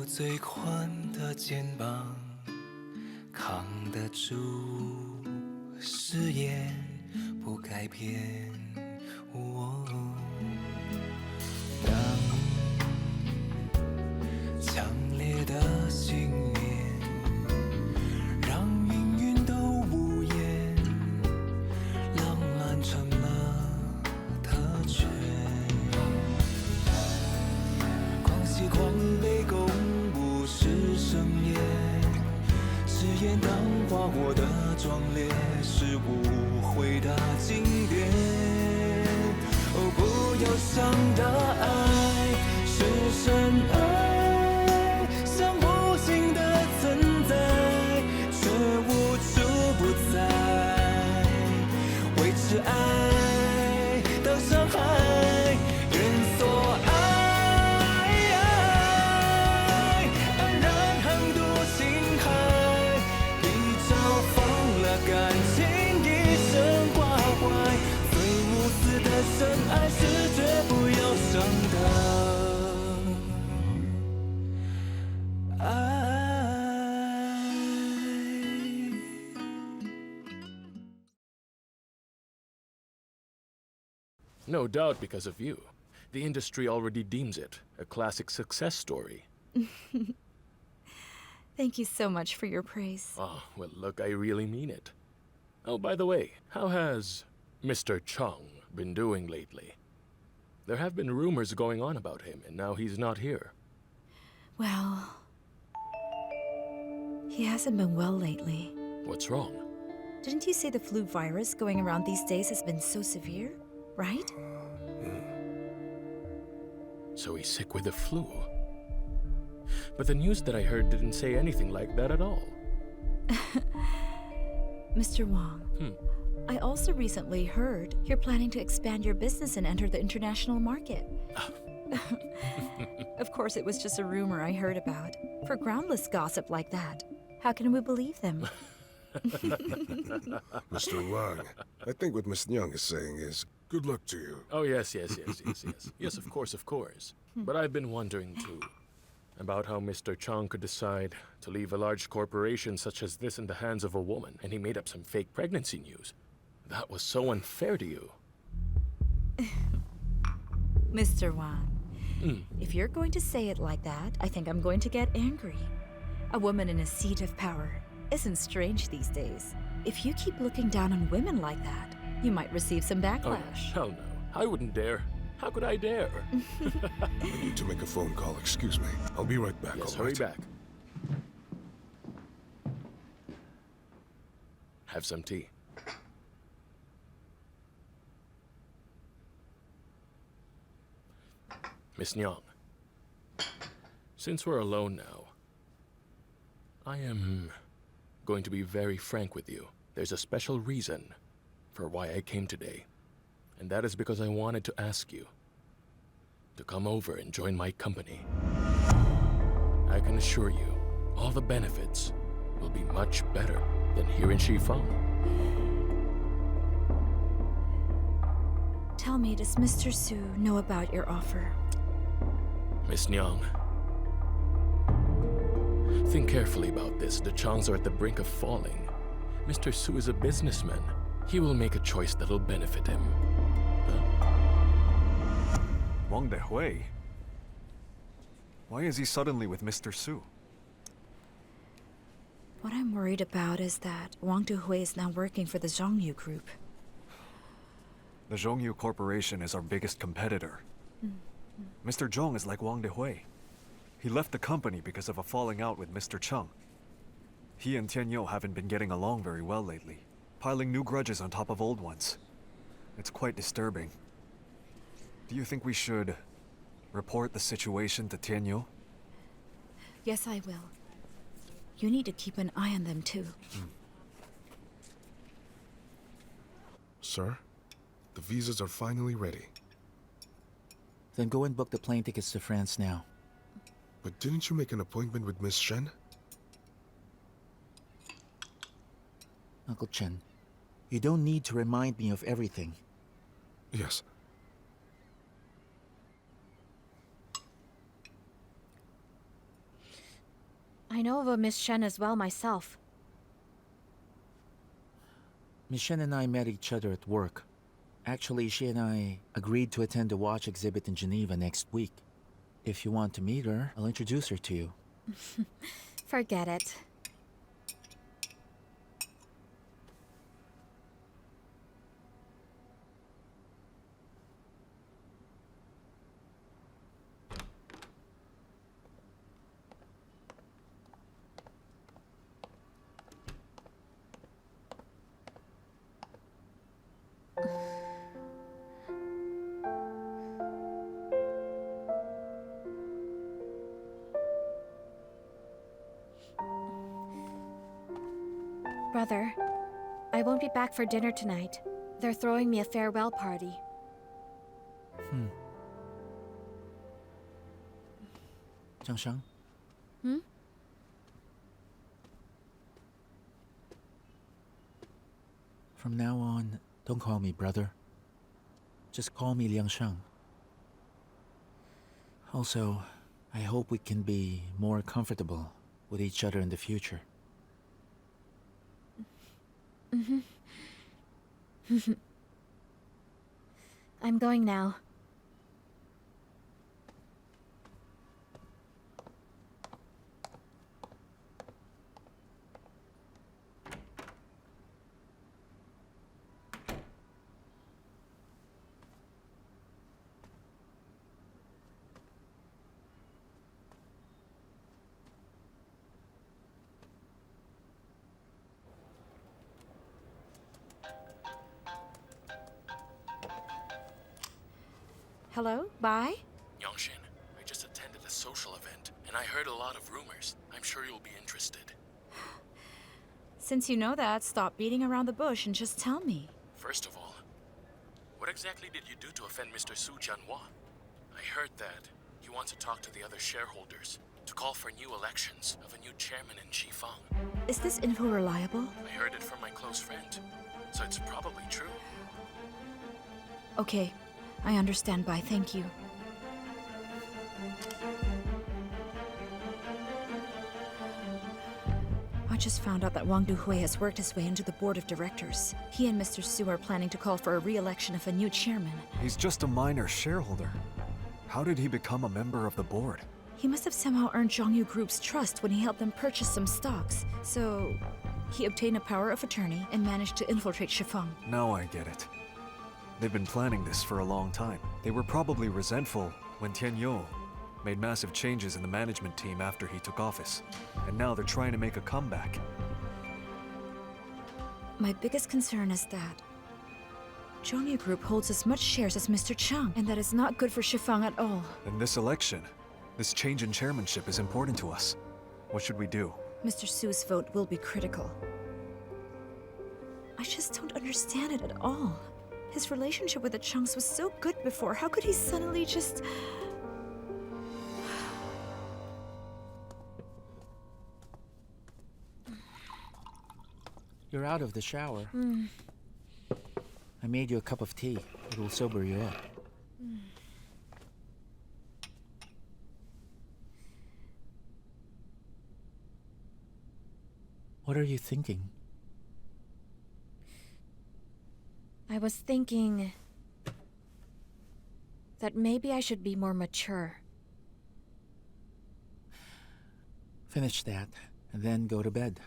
最宽的肩膀，扛得住誓言不改变。当强烈的信念让命运都无言，浪漫成了特权。狂喜狂悲公布是盛宴，誓言当花火的壮烈，是无悔的经典。哦，不忧伤的爱是深爱，像无形的存在，却无处不在。维持爱的伤害，愿所爱，安然横渡星海，一朝放了感情，一生挂怀。最无私的深爱是绝不忧伤的爱。No doubt because of you. The industry already deems it a classic success story. Thank you so much for your praise. Oh, well, look, I really mean it. Oh, by the way, how has Mr. Chung been doing lately? There have been rumors going on about him, and now he's not here. Well, he hasn't been well lately. What's wrong? Didn't you say the flu virus going around these days has been so severe, right? So he's sick with the flu. But the news that I heard didn't say anything like that at all. Mr. Wang, I also recently heard you're planning to expand your business and enter the international market. Of course, it was just a rumor I heard about. For groundless gossip like that, how can we believe them? Mr. Wang, I think what Miss Young is saying is, good luck to you. Oh, yes. Yes, of course. But I've been wondering, too, about how Mr. Chung could decide to leave a large corporation such as this in the hands of a woman, and he made up some fake pregnancy news. That was so unfair to you. Mr. Wang, if you're going to say it like that, I think I'm going to get angry. A woman in a seat of power isn't strange these days. If you keep looking down on women like that, you might receive some backlash. Oh, hell no. I wouldn't dare. How could I dare? I need to make a phone call, excuse me. I'll be right back, Yes, all right? hurry back. Have some tea. Miss Nyang, since we're alone now, I am going to be very frank with you. There's a special reason for why I came today, and that is because I wanted to ask you to come over and join my company. I can assure you, all the benefits will be much better than here in Shifang. Tell me, does Mr. Su know about your offer? Miss Nyang, think carefully about this. The Changs are at the brink of falling. Mr. Su is a businessman. He will make a choice that'll benefit him. Wang Dehui? Why is he suddenly with Mr. Su? What I'm worried about is that Wang Dehui is now working for the Zhongyu Group. The Zhongyu Corporation is our biggest competitor. Mr. Zhong is like Wang Dehui. He left the company because of a falling out with Mr. Chung. He and Tianyou haven't been getting along very well lately, piling new grudges on top of old ones. It's quite disturbing. Do you think we should report the situation to Tianyou? Yes, I will. You need to keep an eye on them, too. Sir, the visas are finally ready. Then go and book the plane tickets to France now. But didn't you make an appointment with Miss Shen? Uncle Chen, you don't need to remind me of everything. Yes. I know of a Miss Shen as well myself. Miss Shen and I met each other at work. Actually, she and I agreed to attend a watch exhibit in Geneva next week. If you want to meet her, I'll introduce her to you. Forget it. Brother, I won't be back for dinner tonight. They're throwing me a farewell party. Jiang Sheng? From now on, don't call me brother. Just call me Liang Sheng. Also, I hope we can be more comfortable with each other in the future. I'm going now. Hello? Bye? Yang Sheng, I just attended a social event, and I heard a lot of rumors. I'm sure you'll be interested. Since you know that, stop beating around the bush and just tell me. First of all, what exactly did you do to offend Mr. Su Jianhua? I heard that you want to talk to the other shareholders to call for new elections of a new chairman in Shifang. Is this info reliable? I heard it from my close friend, so it's probably true. Okay, I understand. Bye, thank you. I just found out that Wang Duhui has worked his way into the board of directors. He and Mr. Su are planning to call for a re-election of a new chairman. He's just a minor shareholder. How did he become a member of the board? He must have somehow earned Zhongyu Group's trust when he helped them purchase some stocks. So, he obtained a power of attorney and managed to infiltrate Shifang. Now I get it. They've been planning this for a long time. They were probably resentful when Tianyou made massive changes in the management team after he took office. And now they're trying to make a comeback. My biggest concern is that Zhongyu Group holds as much shares as Mr. Chung, and that is not good for Shifang at all. In this election, this change in chairmanship is important to us. What should we do? Mr. Su's vote will be critical. I just don't understand it at all. His relationship with the Chungs was so good before. How could he suddenly just... You're out of the shower. I made you a cup of tea. It will sober you up. What are you thinking? I was thinking that maybe I should be more mature. Finish that, and then go to bed.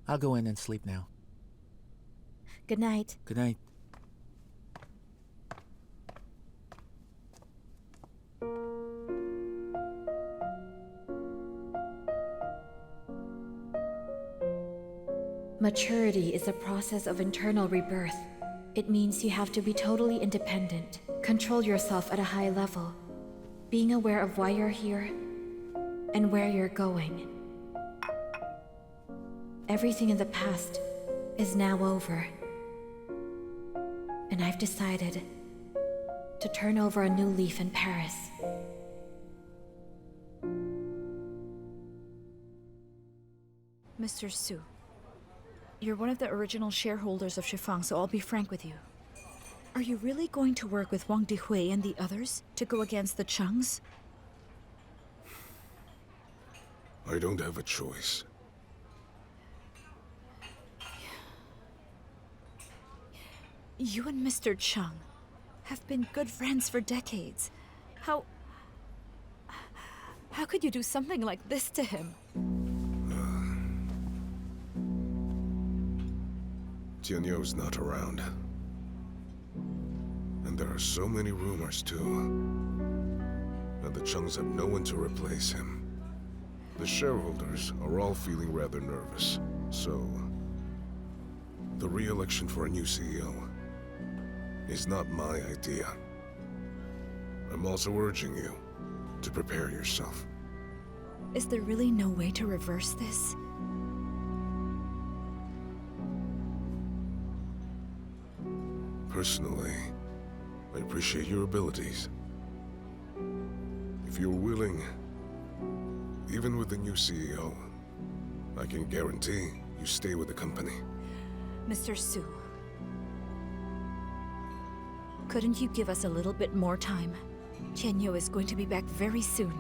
I'll go in and sleep now. Good night. Good night. Maturity is a process of internal rebirth. It means you have to be totally independent, control yourself at a high level, being aware of why you're here and where you're going. Everything in the past is now over. And I've decided to turn over a new leaf in Paris. Mr. Su, you're one of the original shareholders of Shifang, so I'll be frank with you. Are you really going to work with Wang Dihui and the others to go against the Chungs? I don't have a choice. You and Mr. Chung have been good friends for decades. How could you do something like this to him? Tianyou's not around. And there are so many rumors, too. And the Chungs have no one to replace him. The shareholders are all feeling rather nervous, so... the re-election for a new CEO is not my idea. I'm also urging you to prepare yourself. Is there really no way to reverse this? Personally, I appreciate your abilities. If you're willing, even with the new CEO, I can guarantee you stay with the company. Mr. Su, couldn't you give us a little bit more time? Tianyou is going to be back very soon.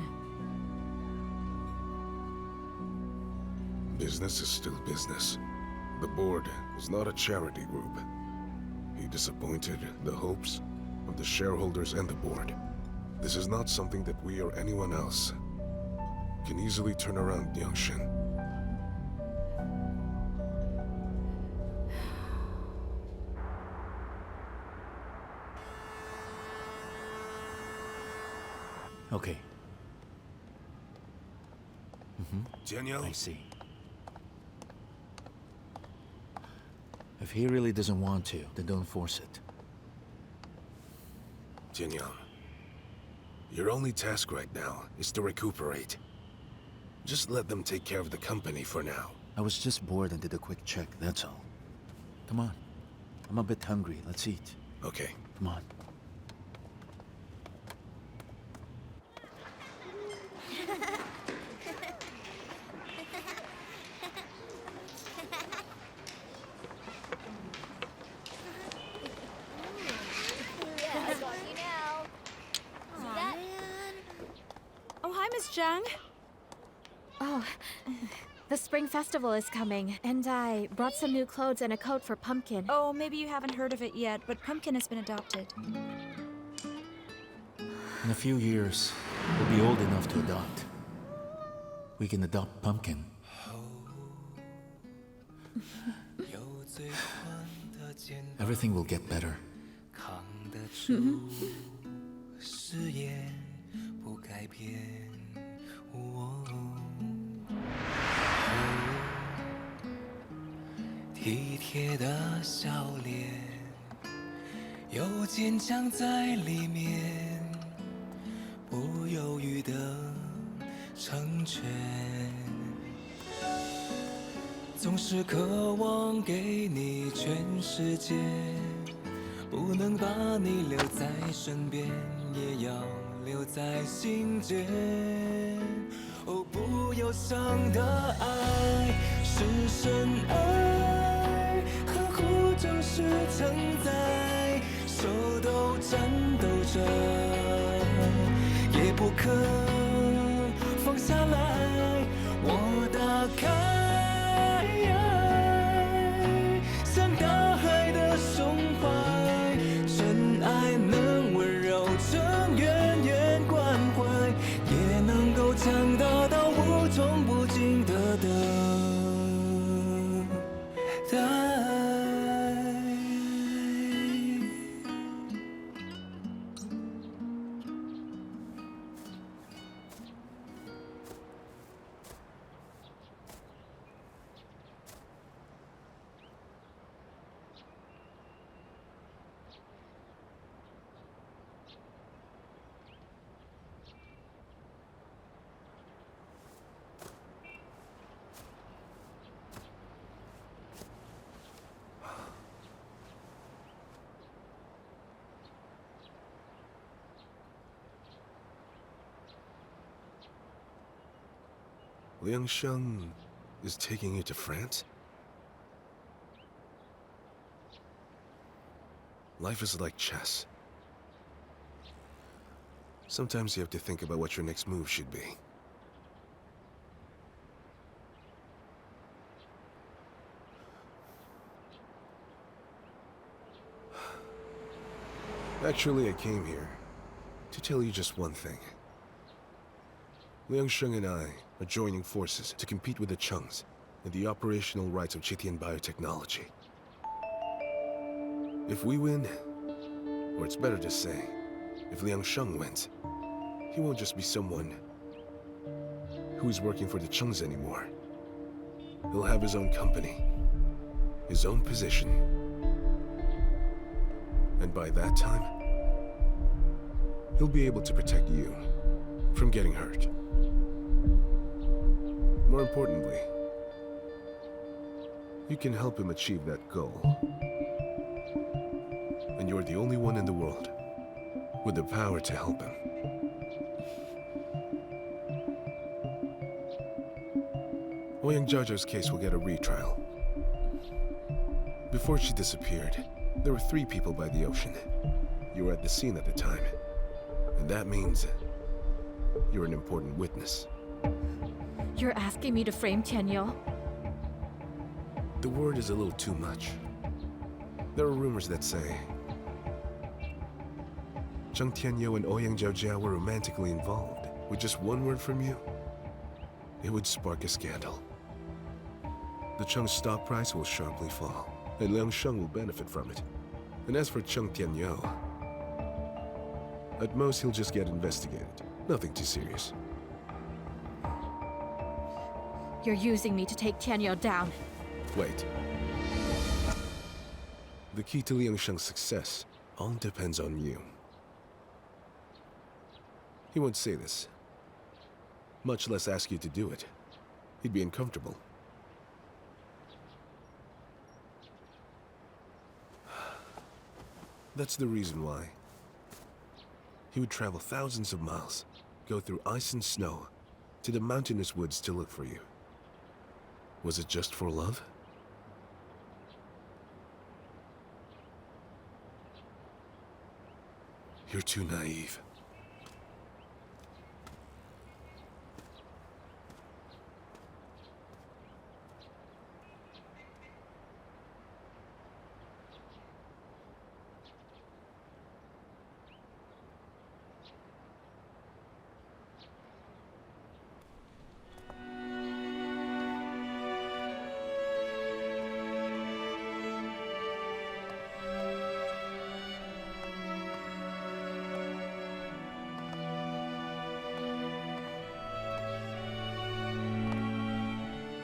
Business is still business. The board is not a charity group. He disappointed the hopes of the shareholders and the board. This is not something that we or anyone else can easily turn around, Liang Sheng. Okay, Tianyou? I see. If he really doesn't want to, then don't force it. Tianyou, your only task right now is to recuperate. Just let them take care of the company for now. I was just bored and did a quick check, that's all. Come on. I'm a bit hungry. Let's eat. Okay. Come on. Oh, hi, Miss Jiang. Oh, the Spring Festival is coming, and I brought some new clothes and a coat for Pumpkin. Oh, maybe you haven't heard of it yet, but Pumpkin has been adopted. In a few years, we'll be old enough to adopt. We can adopt Pumpkin. Everything will get better. 扛得住誓言不改变。体贴的笑脸，有坚强在里面，不犹豫的成全。总是渴望给你全世界，不能把你留在身边，也要留在心间。哦，不忧伤的爱是深爱，呵护就是承载，手都颤抖着，也不肯放下来。我打开，像大海的胸怀，真爱能温柔成远远关怀，也能够强大到无穷不尽的等待。Liang Sheng is taking you to France? Life is like chess. Sometimes you have to think about what your next move should be. Actually, I came here to tell you just one thing. Liang Sheng and I are joining forces to compete with the Chungs in the operational rights of Chitian biotechnology. If we win, or it's better to say, if Liang Sheng wins, he won't just be someone who is working for the Chungs anymore. He'll have his own company, his own position. And by that time, he'll be able to protect you from getting hurt. More importantly, you can help him achieve that goal. And you're the only one in the world with the power to help him. Ouyang Zhaozhao's case will get a retrial. Before she disappeared, there were 3 people by the ocean. You were at the scene at the time. And that means you're an important witness. You're asking me to frame Tianyou? The word is a little too much. There are rumors that say Cheng Tianyou and Ouyang Zhaozhao were romantically involved. With just one word from you, it would spark a scandal. The Cheng's stock price will sharply fall, and Liang Sheng will benefit from it. And as for Cheng Tianyou, at most he'll just get investigated. Nothing too serious. You're using me to take Tianyou down. Wait. The key to Liang Sheng's success all depends on you. He won't say this, much less ask you to do it. He'd be uncomfortable. That's the reason why. He would travel thousands of miles, go through ice and snow, to the mountainous woods to look for you. Was it just for love? You're too naive.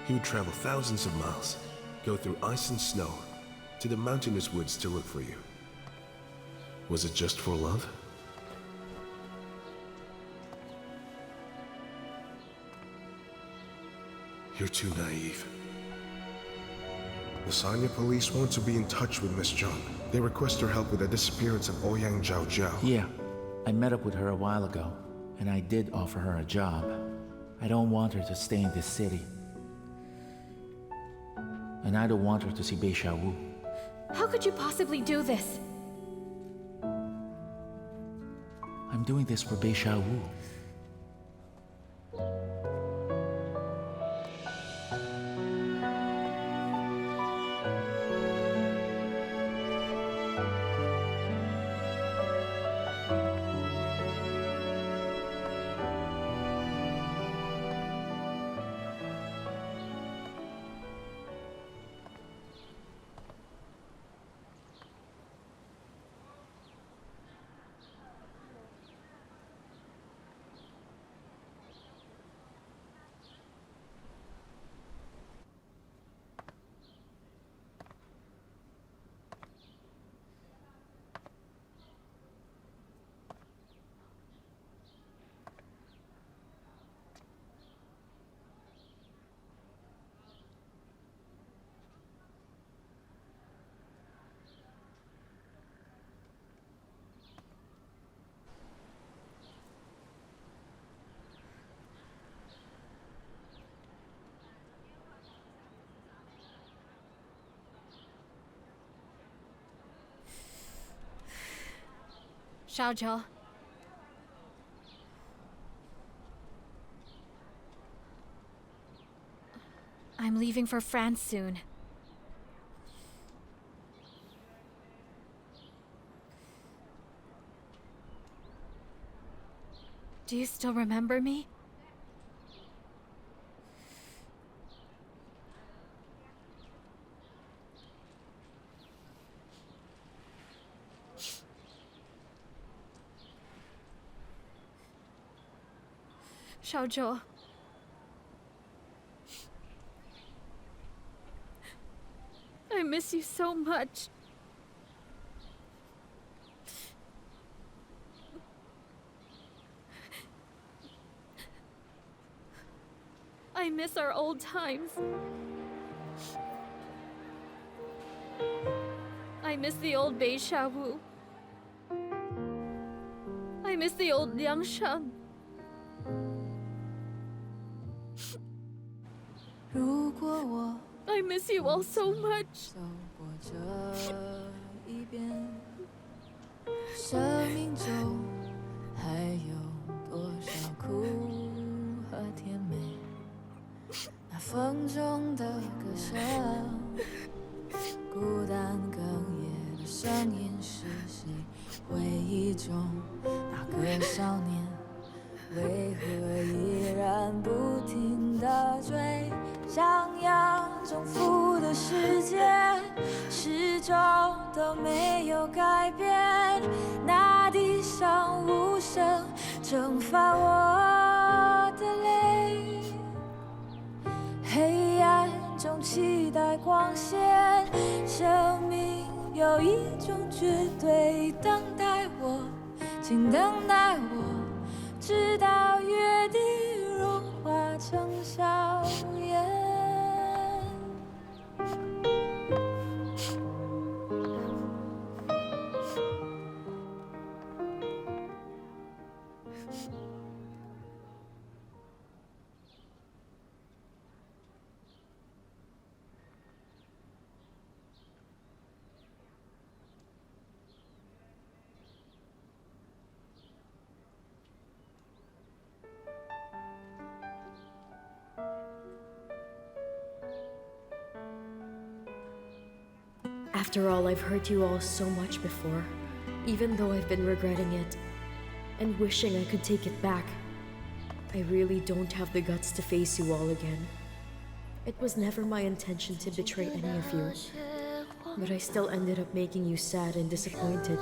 He would travel thousands of miles, go through ice and snow, to the mountainous woods to look for you. Was it just for love? You're too naive. The Sanya police want to be in touch with Miss Chung. They request her help with the disappearance of Ouyang Zhaozhao. Yeah, I met up with her a while ago, and I did offer her a job. I don't want her to stay in this city. And I don't want her to see Bei Xiaowu. How could you possibly do this? I'm doing this for Bei Xiaowu. 少周。I'm leaving for France soon. Do you still remember me? Xiaozhou. I miss you so much. I miss our old times. I miss the old Beisha Wu. I miss the old Liang Sheng. 如果我 I miss you all so much. 走过这一遍，生命中还有多少苦和甜美？那风中的歌声，孤单哽咽的声音是谁？回忆中那个少年，为何依然不停地追？想要征服的世界，始终都没有改变。那地上无声蒸发我的泪，黑暗中期待光线。生命有一种绝对，等待我，请等待我，直到月底融化成硝烟。After all, I've hurt you all so much before, even though I've been regretting it and wishing I could take it back. I really don't have the guts to face you all again. It was never my intention to betray any of you, but I still ended up making you sad and disappointed.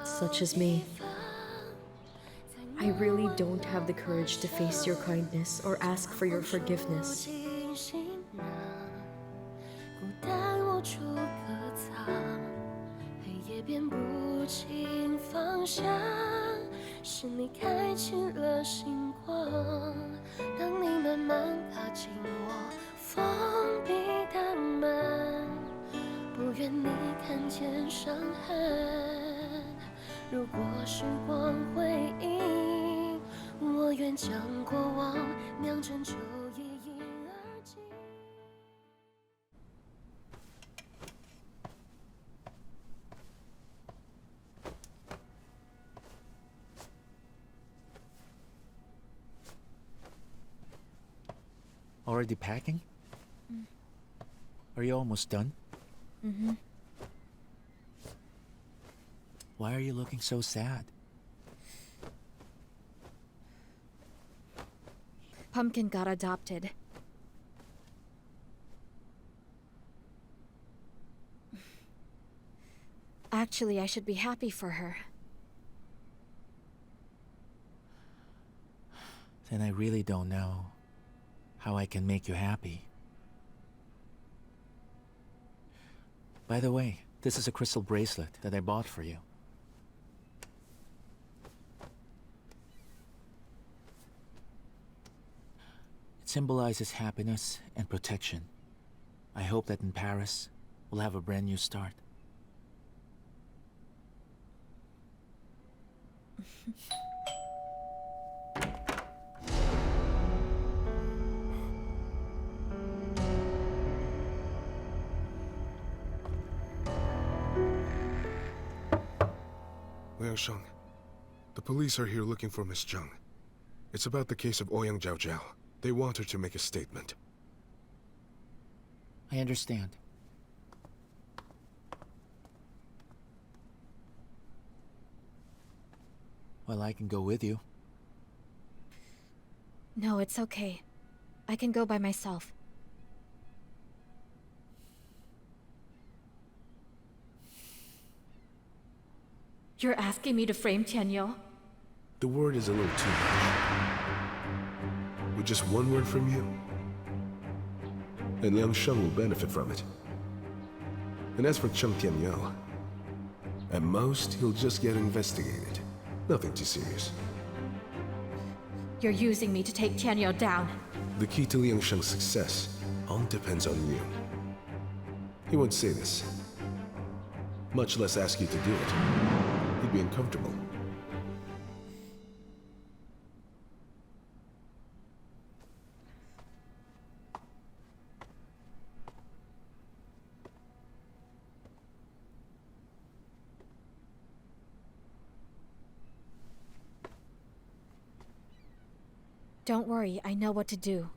Such as me. I really don't have the courage to face your kindness or ask for your forgiveness. Already packing? Are you almost done? Mm-hmm. Why are you looking so sad? Pumpkin got adopted. Actually, I should be happy for her. Then I really don't know how I can make you happy. By the way, this is a crystal bracelet that I bought for you. It symbolizes happiness and protection. I hope that in Paris, we'll have a brand new start. Liang Sheng, the police are here looking for Miss Chung. It's about the case of Ouyang Jiao. They want her to make a statement. I understand. Well, I can go with you. No, it's okay. I can go by myself. You're asking me to frame Tianyou? The word is a little too much. With just one word from you, and Liang Sheng will benefit from it. And as for Cheng Tianyou, at most, he'll just get investigated. Nothing too serious. You're using me to take Tianyou down. The key to Liang Sheng's success all depends on you. He won't say this, much less ask you to do it. He'd be uncomfortable. Don't worry, I know what to do.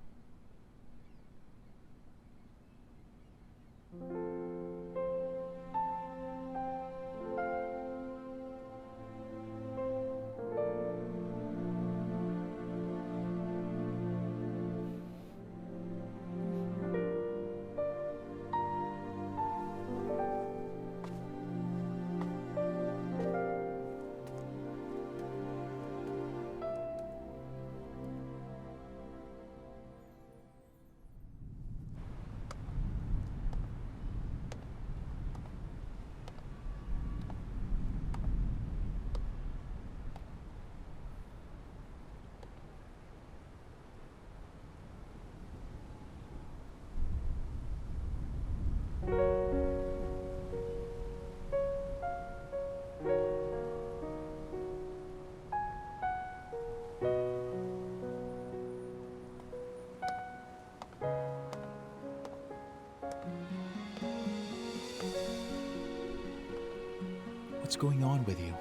What's going on with you?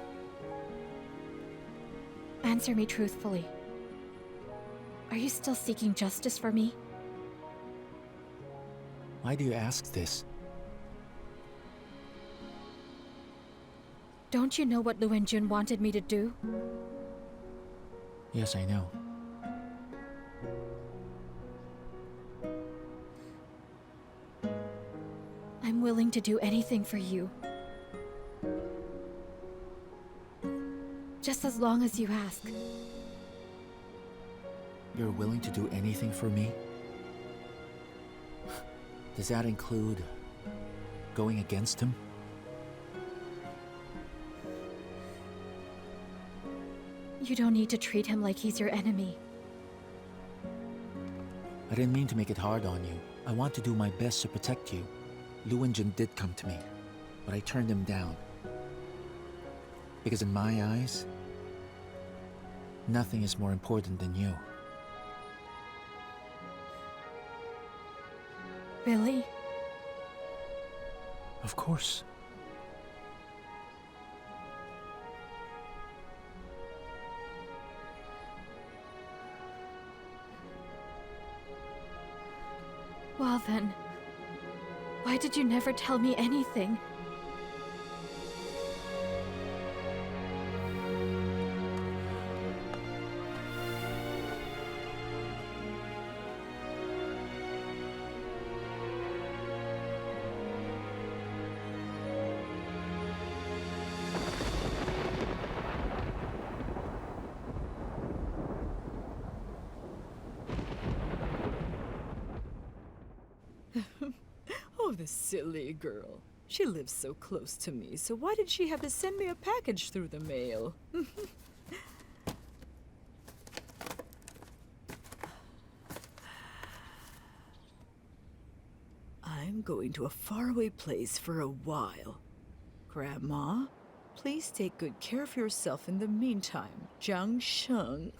Answer me truthfully. Are you still seeking justice for me? Why do you ask this? Don't you know what Lu Wenjun wanted me to do? Yes, I know. I'm willing to do anything for you. Just as long as you ask. You're willing to do anything for me? Does that include going against him? You don't need to treat him like he's your enemy. I didn't mean to make it hard on you. I want to do my best to protect you. Lu Wenjun did come to me, but I turned him down. Because in my eyes, nothing is more important than you. Really? Of course. Well then, why did you never tell me anything? Oh, the silly girl. She lives so close to me, so why did she have to send me a package through the mail? I'm going to a faraway place for a while. Grandma, please take good care of yourself in the meantime. Jiang Sheng.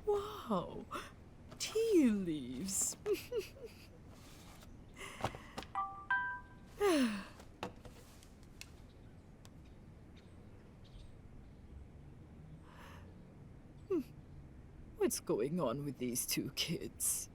Wow, tea leaves. what's going on with these two kids.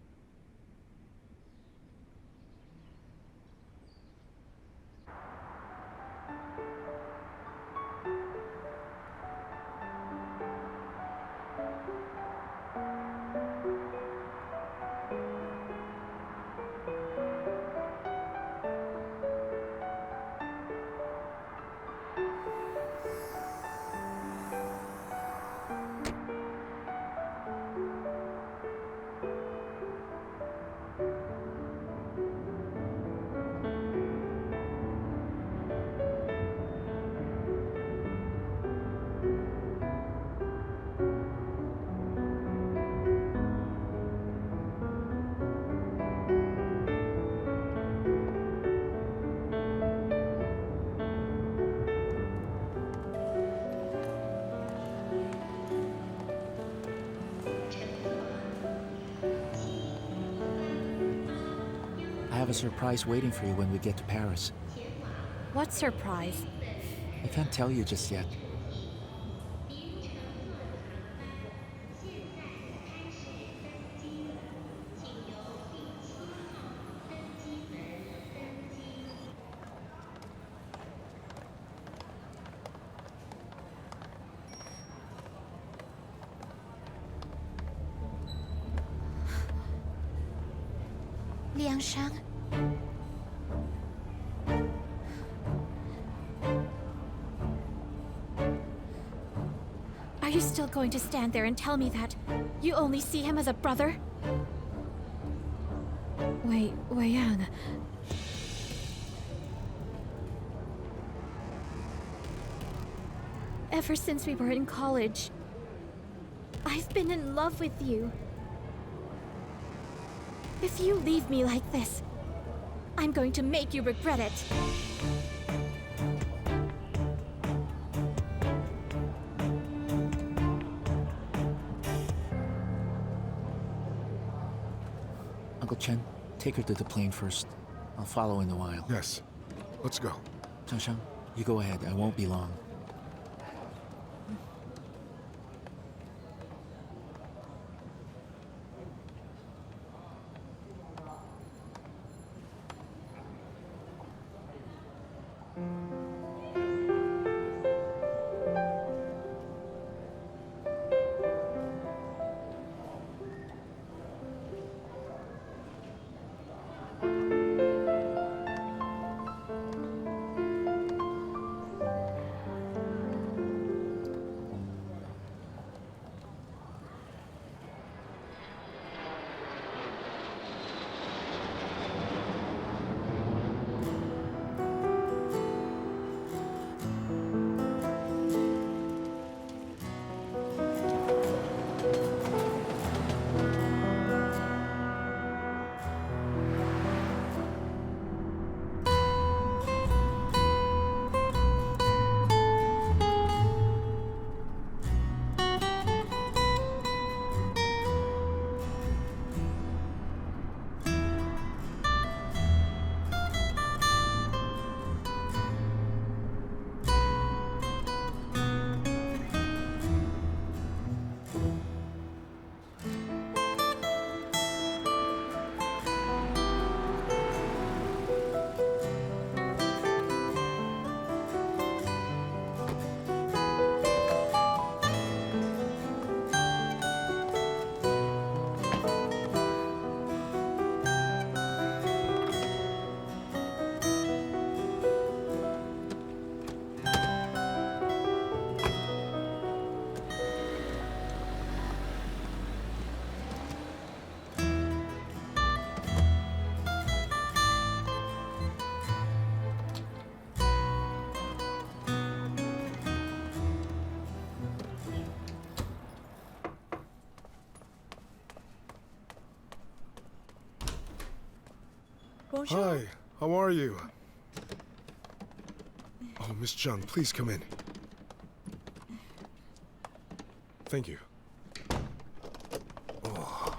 I have a surprise waiting for you when we get to Paris. What surprise? I can't tell you just yet. Liang Sheng? Are you still going to stand there and tell me that you only see him as a brother? Wang. Ever since we were in college, I've been in love with you. If you leave me like this, I'm going to make you regret it. Uncle Chen, take her to the plane first. I'll follow in a while. Yes. Let's go. Jiang Sheng, you go ahead. I won't be long. Bonjour. Hi, how are you? Oh, Miss Chung, please come in. Thank you. Oh.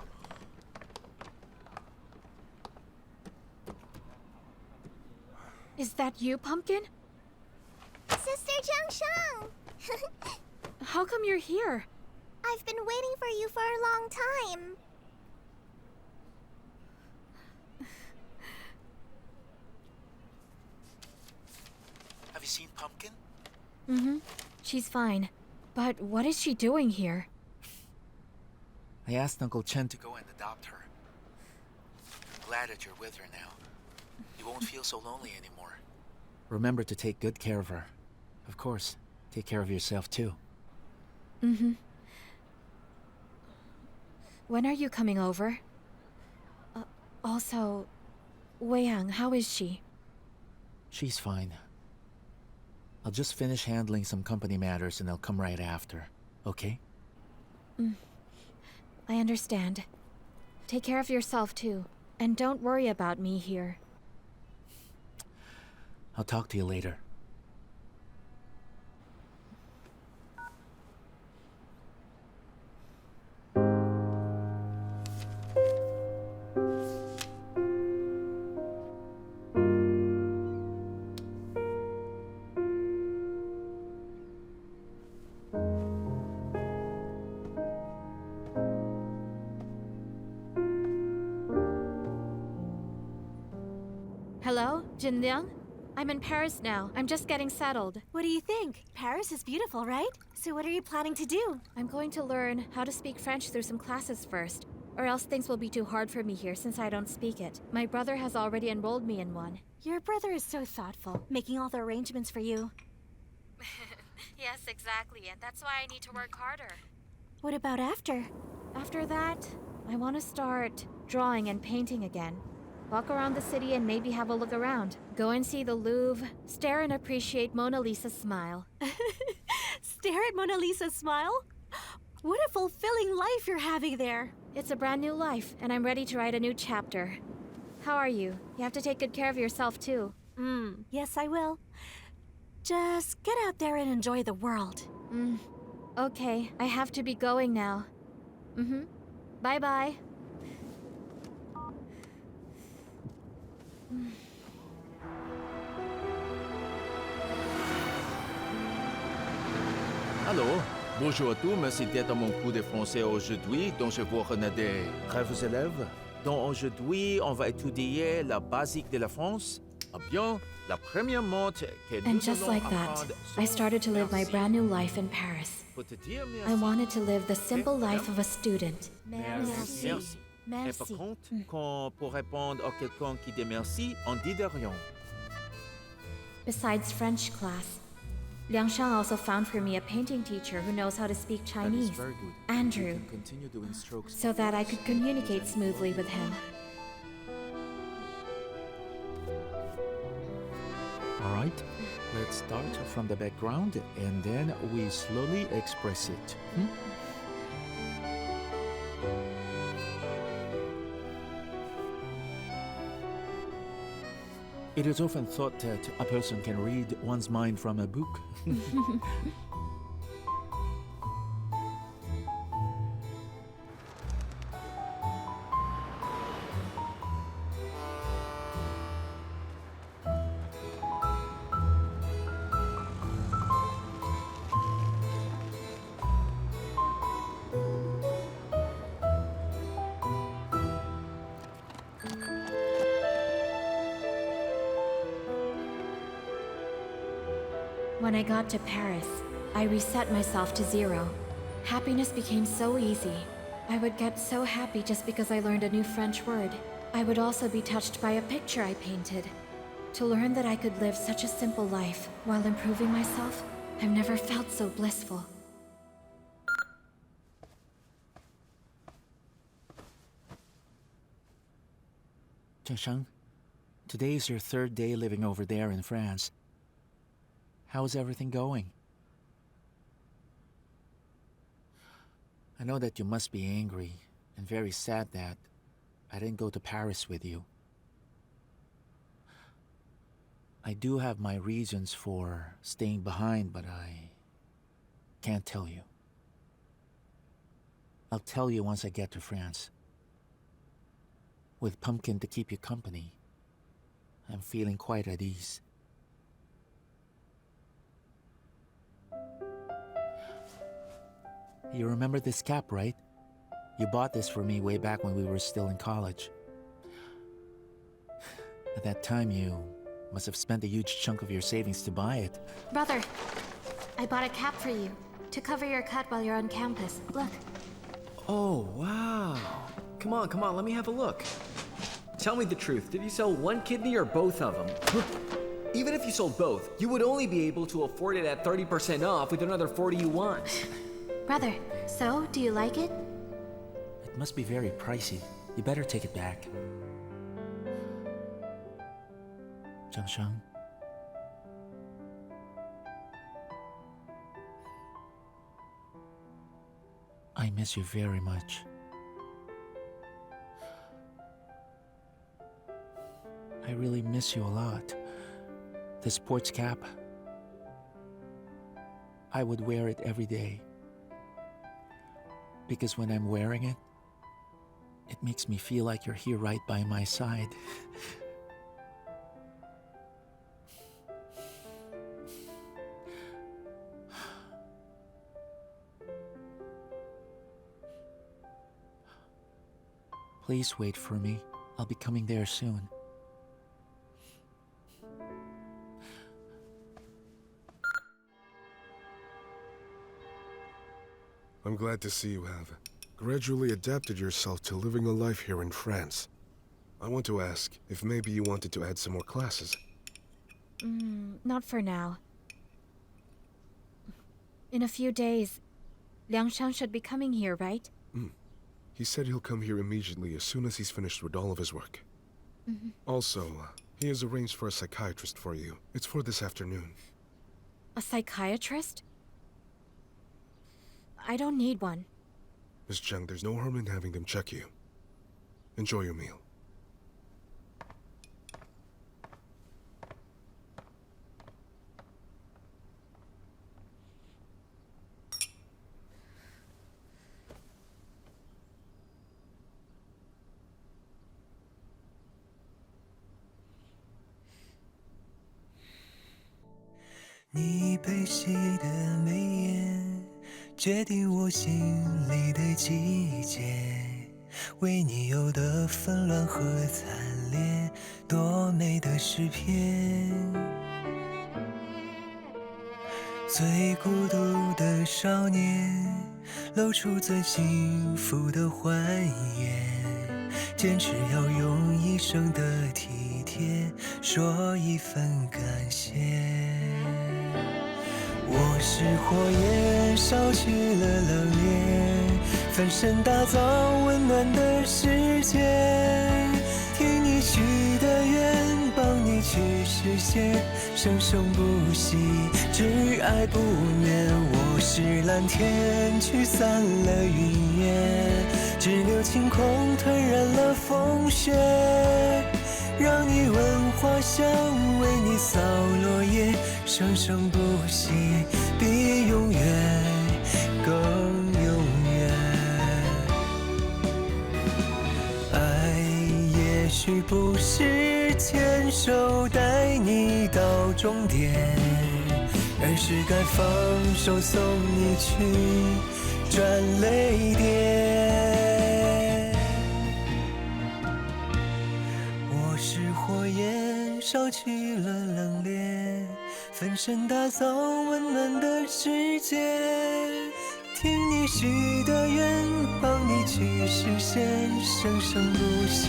Is that you, Pumpkin? Sister Jiang Sheng! How come you're here? I've been waiting for you for a long time. Have you seen Pumpkin? Mm-hmm. She's fine. But what is she doing here? I asked Uncle Chen to go and adopt her. I'm glad that you're with her now. You won't feel so lonely anymore. Remember to take good care of her. Of course, take care of yourself too. Mm-hmm. When are you coming over? Also, Wang, how is she? She's fine. I'll just finish handling some company matters and I'll come right after, okay? I understand. Take care of yourself too. And don't worry about me here. I'll talk to you later. Hello, Jin Liang? I'm in Paris now. I'm just getting settled. What do you think? Paris is beautiful, right? So what are you planning to do? I'm going to learn how to speak French through some classes first, or else things will be too hard for me here since I don't speak it. My brother has already enrolled me in one. Your brother is so thoughtful, making all the arrangements for you. Yes, exactly, and that's why I need to work harder. What about after? After that, I want to start drawing and painting again. Walk around the city and maybe have a look around. Go and see the Louvre, stare and appreciate Mona Lisa's smile. Stare at Mona Lisa's smile? What a fulfilling life you're having there. It's a brand new life, and I'm ready to write a new chapter. How are you? You have to take good care of yourself, too. Yes, I will. Just get out there and enjoy the world. Okay, I have to be going now. Bye-bye. Allô, bonjour à tous, merci d'être à mon cours de français aujourd'hui, dont je vous redonne des brefs élèves. Donc aujourd'hui, on va étudier la basique de la France. Ah bien, la première montre que nous And just allons like that, apprendre I started to live my merci. brand new life in Paris. Pour te dire I merci. wanted to live the simple life of a student. Merci. Et par contre, quand pour répondre à quelqu'un qui dit merci, on dit de rien. Besides French class, Liang Sheng also found for me a painting teacher who knows how to speak That is Chinese, very good. Andrew, You can continue doing strokes. so that I could communicate smoothly with him. All right, let's start from the background and then we slowly express it. It is often thought that a person can read one's mind from a book. When I got to Paris, I reset myself to 0. Happiness became so easy. I would get so happy just because I learned a new French word. I would also be touched by a picture I painted. To learn that I could live such a simple life while improving myself, I've never felt so blissful. Jiang Sheng, today is your 3rd day living over there in France. How's everything going? I know that you must be angry and very sad that I didn't go to Paris with you. I do have my reasons for staying behind, but I can't tell you. I'll tell you once I get to France. With Pumpkin to keep you company, I'm feeling quite at ease. You remember this cap, right? You bought this for me way back when we were still in college. At that time, you must have spent a huge chunk of your savings to buy it. Brother, I bought a cap for you to cover your cut while you're on campus. Look. Oh, wow. Come on, let me have a look. Tell me the truth, did you sell one kidney or both of them? Even if you sold both, you would only be able to afford it at 30% off with another 40 you want. Brother, so, do you like it? It must be very pricey. You better take it back. Jiang Sheng. I miss you very much. I really miss you a lot. The sports cap, I would wear it every day. Because when I'm wearing it, it makes me feel like you're here right by my side. Please wait for me. I'll be coming there soon. I'm glad to see you have gradually adapted yourself to living a life here in France. I want to ask if maybe you wanted to add some more classes. Not for now. In a few days, Liang Sheng should be coming here, right? He said he'll come here immediately as soon as he's finished with all of his work. Also, he has arranged for a psychiatrist for you. It's for this afternoon. A psychiatrist? I don't need one. Miss Cheng, there's no harm in having them check you. Enjoy your meal.你悲喜的眉眼，决定我心里的季节。为你有的纷乱和惨烈，多美的诗篇。最孤独的少年，露出最幸福的欢颜，坚持要用一生的体贴，说一份感谢。我是火焰，烧去了冷冽，翻身打造温暖的世界。听你许的愿，帮你去实现，生生不息，只爱不眠。我是蓝天，驱散了云烟，只留晴空，吞染了风雪。让你闻花香，为你扫落叶，生生不息，比永远更永远。爱也许不是牵手带你到终点，而是该放手送你去转泪点。火焰烧去了冷冽，分身打造温暖的世界。听你许的愿，帮你去实现，生生不息，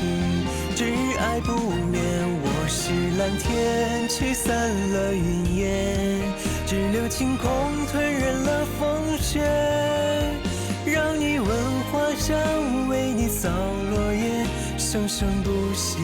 只爱不眠。我是蓝天，驱散了云烟，只留晴空，吞忍了风雪。让你闻花香，为你扫落叶，生生不息。